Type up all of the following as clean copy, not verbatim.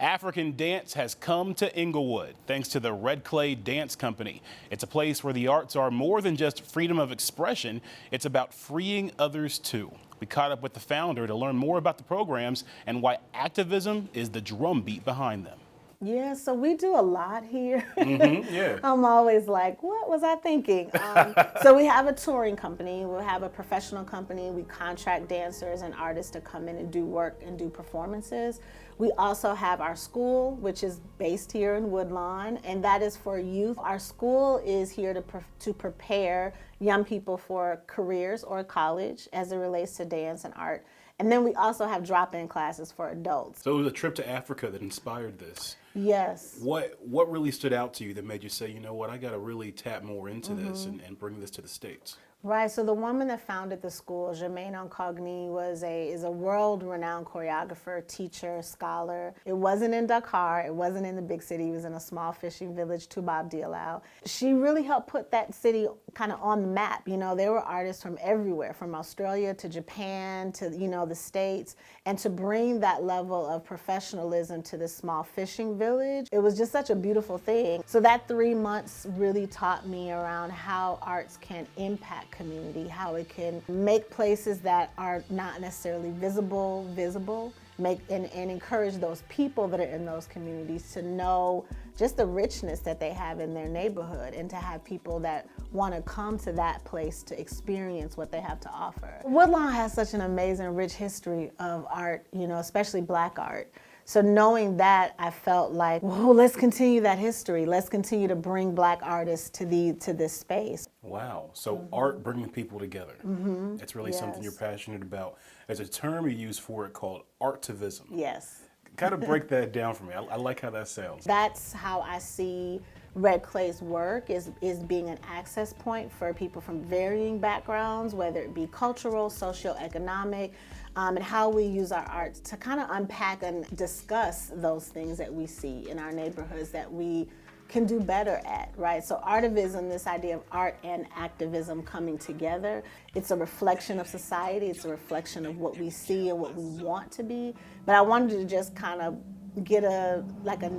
African dance has come to Englewood thanks to the Red Clay Dance Company. It's a place where the arts are more than just freedom of expression, it's about freeing others too. We caught up with the founder to learn more about the programs and why activism is the drumbeat behind them. Yeah, so we do a lot here. Yeah. I'm always like, what was I thinking? So we have a touring company, we have a professional company, we contract dancers and artists to come in and do work and do performances. We also have our school, which is based here in Woodlawn, and that is for youth. Our school is here to prepare young people for careers or college as it relates to dance and art. And then we also have drop-in classes for adults. So it was a trip to Africa that inspired this. Yes. What really stood out to you that made you say, you know what, I got to really tap more into this and bring this to the States? Right, so the woman that founded the school, Germaine Oncogny, is a world-renowned choreographer, teacher, scholar. It wasn't in Dakar, it wasn't in the big city, it was in a small fishing village, Toubab Dialaw. She really helped put that city kind of on the map. You know, there were artists from everywhere, from Australia to Japan to, you know, the States, and to bring that level of professionalism to this small fishing village, it was just such a beautiful thing. So that 3 months really taught me around how arts can impact community, how it can make places that are not necessarily visible, and encourage those people that are in those communities to know just the richness that they have in their neighborhood, and to have people that want to come to that place to experience what they have to offer. Woodlawn has such an amazing, rich history of art, you know, especially Black art. So knowing that, I felt like, well, let's continue that history. Let's continue to bring Black artists to this space. Wow. So art bringing people together. It's really something you're passionate about. There's a term you use for it called artivism. Yes. Kind of break that down for me. I like how that sounds. That's how I see Red Clay's work, is being an access point for people from varying backgrounds, whether it be cultural, socioeconomic, and how we use our arts to kind of unpack and discuss those things that we see in our neighborhoods that we can do better at, right? So artivism, this idea of art and activism coming together, it's a reflection of society, it's a reflection of what we see and what we want to be. But I wanted to just kind of get a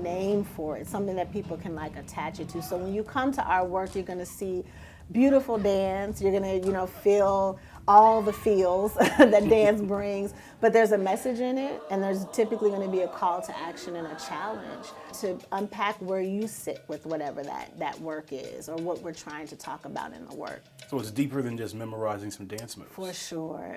name for it, something that people can attach it to. So when you come to our work, you're gonna see beautiful dance, you're gonna, you know, feel all the feels that dance brings, but there's a message in it, and there's typically going to be a call to action and a challenge to unpack where you sit with whatever that work is, or what we're trying to talk about in the work. So it's deeper than just memorizing some dance moves. For sure.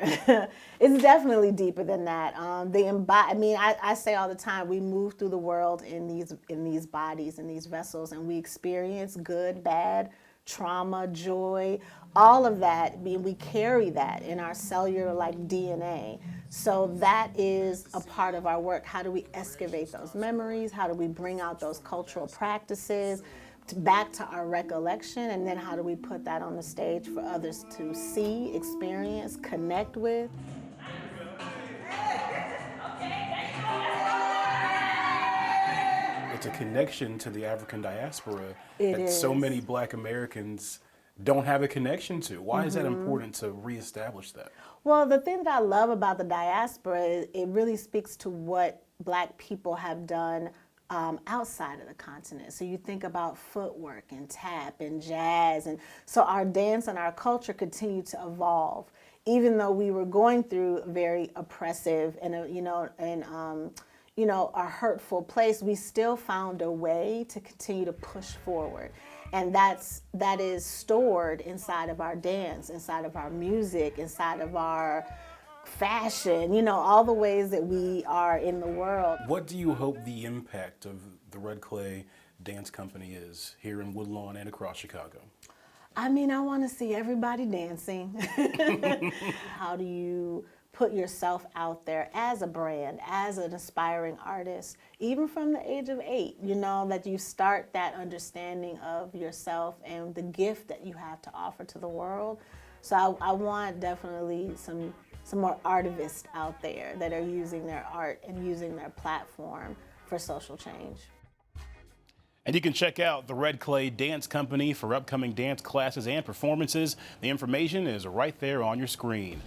It's definitely deeper than that. I say all the time, we move through the world in these bodies, in these vessels, and we experience good, bad, trauma, joy, all of that. We carry that in our cellular DNA. So that is a part of our work. How do we excavate those memories? How do we bring out those cultural practices back to our recollection? And then how do we put that on the stage for others to see, experience, connect with? It's a connection to the African diaspora so many Black Americans don't have a connection to. Why is that important to reestablish that? Well, the thing that I love about the diaspora is it really speaks to what Black people have done outside of the continent. So you think about footwork and tap and jazz, and so our dance and our culture continue to evolve. Even though we were going through a very oppressive and a hurtful place, we still found a way to continue to push forward. And that is stored inside of our dance, inside of our music, inside of our fashion, you know, all the ways that we are in the world. What do you hope the impact of the Red Clay Dance Company is here in Woodlawn and across Chicago? I mean, I want to see everybody dancing. How do you put yourself out there as a brand, as an aspiring artist, even from the age of 8, you know, that you start that understanding of yourself and the gift that you have to offer to the world. So I want definitely some more artivists out there that are using their art and using their platform for social change. And you can check out the Red Clay Dance Company for upcoming dance classes and performances. The information is right there on your screen.